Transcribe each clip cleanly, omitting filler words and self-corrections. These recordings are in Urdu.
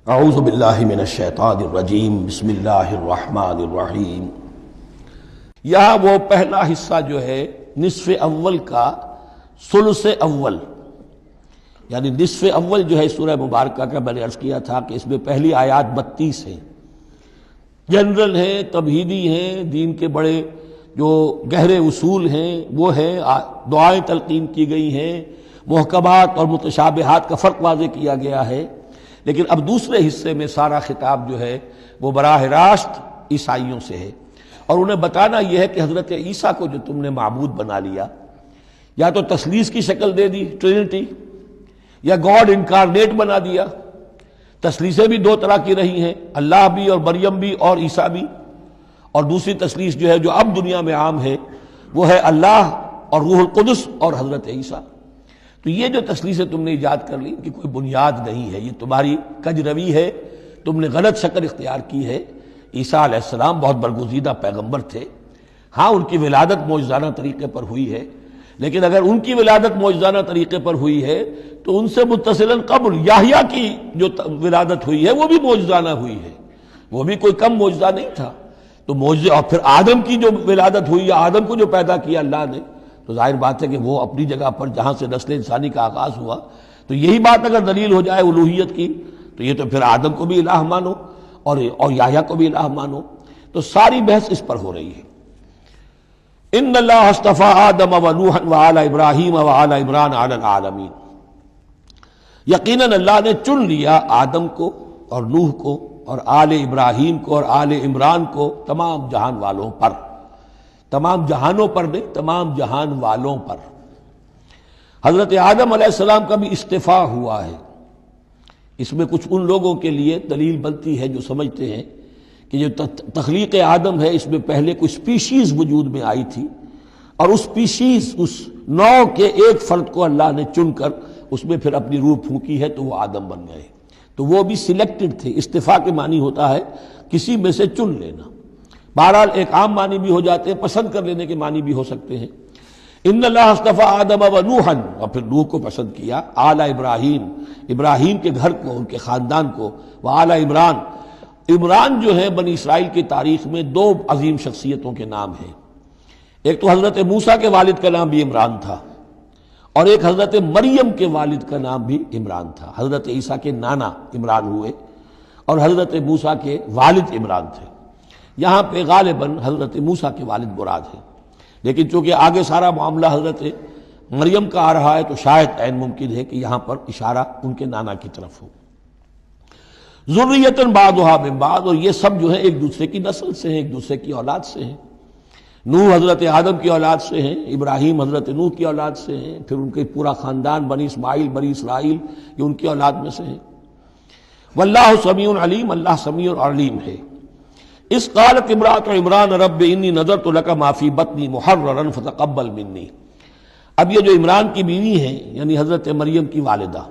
اعوذ باللہ من الشیطان الرجیم بسم اللہ الرحمن الرحیم۔ یہاں وہ پہلا حصہ جو ہے نصف اول کا ثلث اول، یعنی نصف اول جو ہے سورہ مبارکہ کا، میں نے عرض کیا تھا کہ اس میں پہلی آیات 32 ہیں، جنرل ہیں، تمہیدی ہیں، دین کے بڑے جو گہرے اصول ہیں وہ ہیں، دعائیں تلقین کی گئی ہیں، محکمات اور متشابہات کا فرق واضح کیا گیا ہے۔ لیکن اب دوسرے حصے میں سارا خطاب جو ہے وہ براہ راست عیسائیوں سے ہے، اور انہیں بتانا یہ ہے کہ حضرت عیسیٰ کو جو تم نے معبود بنا لیا، یا تو تثلیث کی شکل دے دی ٹرینٹی، یا گاڈ انکارنیٹ بنا دیا۔ تثلیثیں بھی دو طرح کی رہی ہیں، اللہ بھی اور مریم بھی اور عیسیٰ بھی، اور دوسری تثلیث جو ہے جو اب دنیا میں عام ہے وہ ہے اللہ اور روح القدس اور حضرت عیسیٰ۔ تو یہ جو تثلیثیں تم نے ایجاد کر لی کہ کوئی بنیاد نہیں ہے، یہ تمہاری کج روی ہے، تم نے غلط شکل اختیار کی ہے۔ عیسیٰ علیہ السلام بہت برگزیدہ پیغمبر تھے، ہاں ان کی ولادت معجزانہ طریقے پر ہوئی ہے، لیکن اگر ان کی ولادت معجزانہ طریقے پر ہوئی ہے تو ان سے متصلاً قبل یحییٰ کی جو ولادت ہوئی ہے وہ بھی معجزانہ ہوئی ہے، وہ بھی کوئی کم معجزہ نہیں تھا۔ تو معجزے، اور پھر آدم کی جو ولادت ہوئی ہے، آدم کو جو پیدا کیا اللہ نے، تو ظاہر بات ہے کہ وہ اپنی جگہ پر جہاں سے نسل انسانی کا آغاز ہوا، تو یہی بات اگر دلیل ہو جائے الوہیت کی تو یہ تو پھر آدم کو بھی الہ مانو اور یحییٰ کو بھی الہ مانو۔ تو ساری بحث اس پر ہو رہی ہے۔ ان اللہ اصطفی آدم و نوحا وآل ابراہیم وآل عمران علی العالمین، یقیناً اللہ نے چن لیا آدم کو اور نوح کو اور آل ابراہیم کو اور آل عمران کو تمام جہان والوں پر، تمام جہانوں پر نہیں، تمام جہان والوں پر۔ حضرت آدم علیہ السلام کا بھی استفاء ہوا ہے۔ اس میں کچھ ان لوگوں کے لیے دلیل بنتی ہے جو سمجھتے ہیں کہ جو تخلیق آدم ہے اس میں پہلے کوئی سپیشیز وجود میں آئی تھی، اور اس سپیشیز، اس نوع کے ایک فرد کو اللہ نے چن کر اس میں پھر اپنی روح پھونکی ہے تو وہ آدم بن گئے، تو وہ بھی سلیکٹڈ تھے۔ استفاء کے معنی ہوتا ہے کسی میں سے چن لینا، بہرحال ایک عام معنی بھی ہو جاتے ہیں، پسند کر لینے کے معنی بھی ہو سکتے ہیں۔ ان اللہ اصطفی آدم و نوحا، اور پھر نوح کو پسند کیا، آل ابراہیم، ابراہیم کے گھر کو، ان کے خاندان کو، وآل عمران، عمران جو ہے بنی اسرائیل کی تاریخ میں دو عظیم شخصیتوں کے نام ہیں، ایک تو حضرت موسیٰ کے والد کا نام بھی عمران تھا، اور ایک حضرت مریم کے والد کا نام بھی عمران تھا۔ حضرت عیسیٰ کے نانا عمران ہوئے اور حضرت موسیٰ کے والد عمران تھے۔ یہاں پہ غالباً حضرت موسیٰ کے والد مراد ہیں، لیکن چونکہ آگے سارا معاملہ حضرت مریم کا آ رہا ہے تو شاید عین ممکن ہے کہ یہاں پر اشارہ ان کے نانا کی طرف ہو۔ ذریۃ بعضھا من بعض، اور یہ سب جو ہے ایک دوسرے کی نسل سے ہیں، ایک دوسرے کی اولاد سے ہیں۔ نوح حضرت آدم کی اولاد سے ہیں، ابراہیم حضرت نوح کی اولاد سے ہیں، پھر ان کے پورا خاندان بنی اسماعیل، بنی اسرائیل، یہ ان کی اولاد میں سے ہیں۔ واللہ سمیع علیم، اللہ سمیع اور علیم ہے۔ اس قالت امرأۃ عمران رب انی نذرت لک ما فی بطنی محررا فتقبل منی۔ اب یہ جو عمران کی بیوی ہیں یعنی حضرت مریم کی والدہ،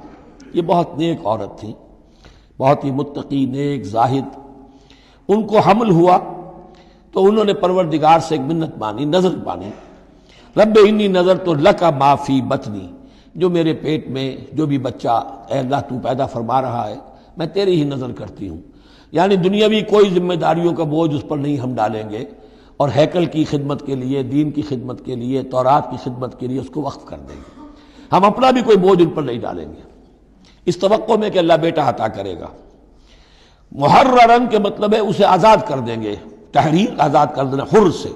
یہ بہت نیک عورت تھی، بہت ہی متقی، نیک، زاہد۔ ان کو حمل ہوا تو انہوں نے پروردگار سے ایک منت مانی، نظر مانی، رب انی نذرت لک ما فی بطنی، جو میرے پیٹ میں جو بھی بچہ اے اللہ تو پیدا فرما رہا ہے میں تیری ہی نظر کرتی ہوں، یعنی دنیاوی کوئی ذمہ داریوں کا بوجھ اس پر نہیں ہم ڈالیں گے، اور ہیکل کی خدمت کے لیے، دین کی خدمت کے لیے، تورات کی خدمت کے لیے اس کو وقف کر دیں گے، ہم اپنا بھی کوئی بوجھ ان پر نہیں ڈالیں گے، اس توقع میں کہ اللہ بیٹا عطا کرے گا۔ محررن کے مطلب ہے اسے آزاد کر دیں گے، تحریر، آزاد کر دینا حر سے،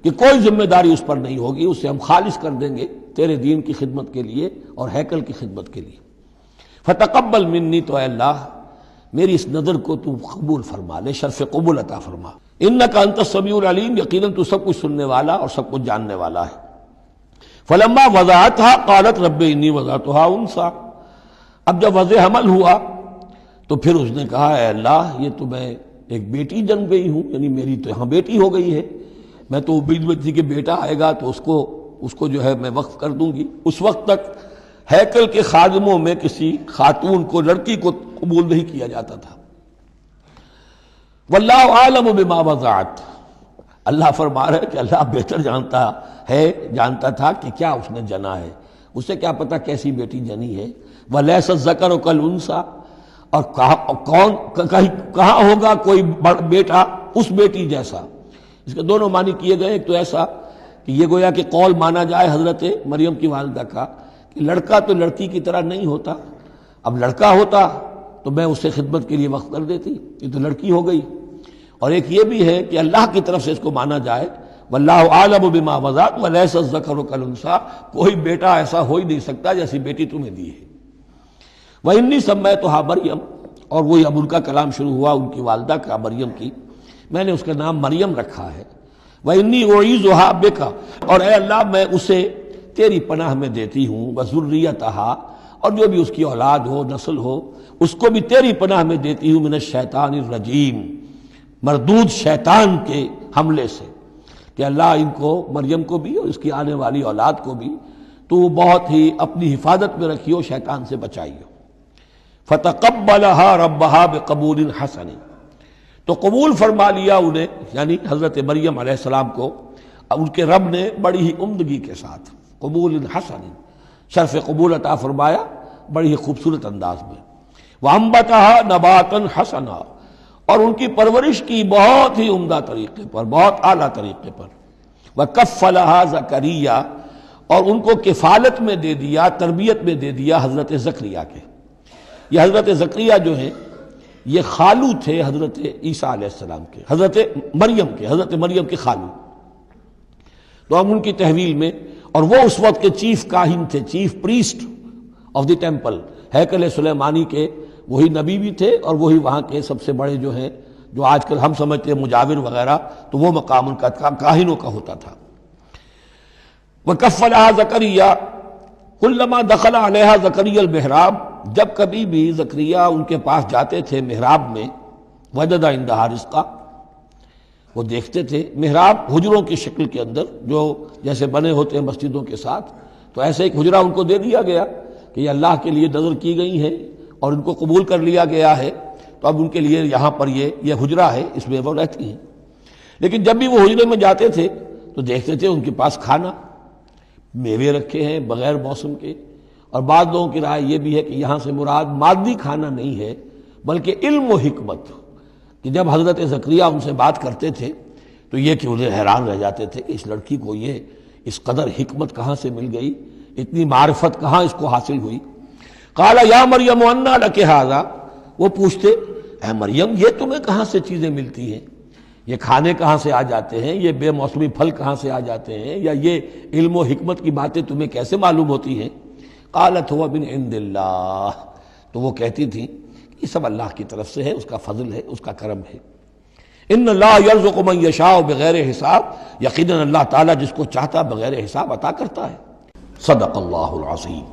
کہ کوئی ذمہ داری اس پر نہیں ہوگی، اسے ہم خالص کر دیں گے تیرے دین کی خدمت کے لیے اور ہیکل کی خدمت کے لیے۔ فتقبل منی، تو اے اللہ میری اس نظر کو تو قبول فرما لے، شرف قبول عطا فرما۔ انک انت السمیع العلیم، یقیناً تو سب کچھ سننے والا اور سب کچھ جاننے والا ہے۔ فلما وضعتها قالت رب انی وضعتها انثی، اب جب وضع حمل ہوا تو پھر اس نے کہا اے اللہ یہ تو میں ایک بیٹی جنم گئی ہوں، یعنی میری تو یہاں بیٹی ہو گئی ہے، میں تو امید میں تھی کہ بیٹا آئے گا تو اس کو جو ہے میں وقف کر دوں گی۔ اس وقت تک ہیکل کے خادموں میں کسی خاتون کو، لڑکی کو قبول نہیں کیا جاتا تھا۔ واللہ عالم بما وضعت، اللہ فرما رہا ہے کہ اللہ بہتر جانتا تھا کہ کیا اس نے جنا ہے، اسے کیا پتا کیسی بیٹی جنی ہے۔ ولیس الذکر کالانثی، اور کہاں ہوگا کوئی بیٹا اس بیٹی جیسا. اس کے دونوں معنی کیے گئے. ایک تو ایسا کہ یہ گویا کہ قول مانا جائے حضرت مریم کی والدہ کا کہ لڑکا تو لڑکی کی طرح نہیں ہوتا، اب لڑکا ہوتا تو میں اس سے خدمت کے لیے وقت کر دیتی، یہ تو لڑکی ہو گئی. اور ایک یہ بھی ہے کہ اللہ کی طرف سے اس کو مانا جائے واللہ اعلم بما وضعت ولیس الذکر کالانثی، کوئی بیٹا ایسا ہو ہی نہیں سکتا جیسی بیٹی تمہیں دی ہے. وانی سمیتھا مریم، اور وہی اب ان کا کلام شروع ہوا ان کی والدہ کا مریم کی، میں نے اس کا نام مریم رکھا ہے. وانی اعیذھا بک، اور اے اللہ میں اسے تیری پناہ میں دیتی ہوں، وذریتھا، اور جو بھی اس کی اولاد ہو نسل ہو اس کو بھی تیری پناہ میں دیتی ہوں، من الشیطان الرجیم، مردود شیطان کے حملے سے، کہ اللہ ان کو مریم کو بھی اور اس کی آنے والی اولاد کو بھی تو بہت ہی اپنی حفاظت میں رکھیو، شیطان سے بچائیو. فتقبلها ربها بقبول حسن، تو قبول فرما لیا انہیں، یعنی حضرت مریم علیہ السلام کو ان کے رب نے بڑی ہی عمدگی کے ساتھ قبول حسن، شرف قبول عطا فرمایا بڑی ہی خوبصورت انداز میں. وانبتها نباتا حسنا، اور ان کی پرورش کی بہت ہی عمدہ طریقے پر، بہت اعلیٰ طریقے پر. وکفلها زکریا، اور ان کو کفالت میں دے دیا، تربیت میں دے دیا حضرت زکریا کے. یہ حضرت زکریا جو ہیں یہ خالو تھے حضرت عیسیٰ علیہ السلام کے، حضرت مریم کے خالو. تو ہم ان کی تحویل میں، اور وہ اس وقت کے چیف کاہن تھے، chief priest of the temple, ہیکل سلیمانی کے وہی نبی بھی تھے، اور وہی وہاں کے سب سے بڑے جو ہیں، جو آج کل ہم سمجھتے ہیں مجاور وغیرہ، تو وہ مقام ان کا کاہنوں کا ہوتا تھا. وکفلها زکریا کلما دخل علیہا زکریا المحراب، جب کبھی بھی زکریا ان کے پاس جاتے تھے محراب میں، وجد عندہا رزقا، وہ دیکھتے تھے محراب حجروں کی شکل کے اندر جو جیسے بنے ہوتے ہیں مسجدوں کے ساتھ، تو ایسے ایک حجرہ ان کو دے دیا گیا کہ یہ اللہ کے لیے نظر کی گئی ہے اور ان کو قبول کر لیا گیا ہے، تو اب ان کے لیے یہاں پر یہ حجرہ ہے، اس میں وہ رہتی ہیں. لیکن جب بھی وہ حجرے میں جاتے تھے تو دیکھتے تھے ان کے پاس کھانا، میوے رکھے ہیں بغیر موسم کے. اور بعض لوگوں کی رائے یہ بھی ہے کہ یہاں سے مراد مادی کھانا نہیں ہے بلکہ علم و حکمت، کہ جب حضرت زکریا ان سے بات کرتے تھے تو یہ کہ انہیں حیران رہ جاتے تھے کہ اس لڑکی کو یہ اس قدر حکمت کہاں سے مل گئی، اتنی معرفت کہاں اس کو حاصل ہوئی. قال یا مریم انا لک ھذا، وہ پوچھتے اے مریم یہ تمہیں کہاں سے چیزیں ملتی ہیں، یہ کھانے کہاں سے آ جاتے ہیں، یہ بے موسمی پھل کہاں سے آ جاتے ہیں، یا یہ علم و حکمت کی باتیں تمہیں کیسے معلوم ہوتی ہیں. قالت هو من عند اللہ، تو وہ کہتی تھی یہ سب اللہ کی طرف سے ہے، اس کا فضل ہے، اس کا کرم ہے. ان اللہ یرزق من یشاء بغیر حساب، یقیناً اللہ تعالیٰ جس کو چاہتا بغیر حساب عطا کرتا ہے. صدق اللہ العظیم.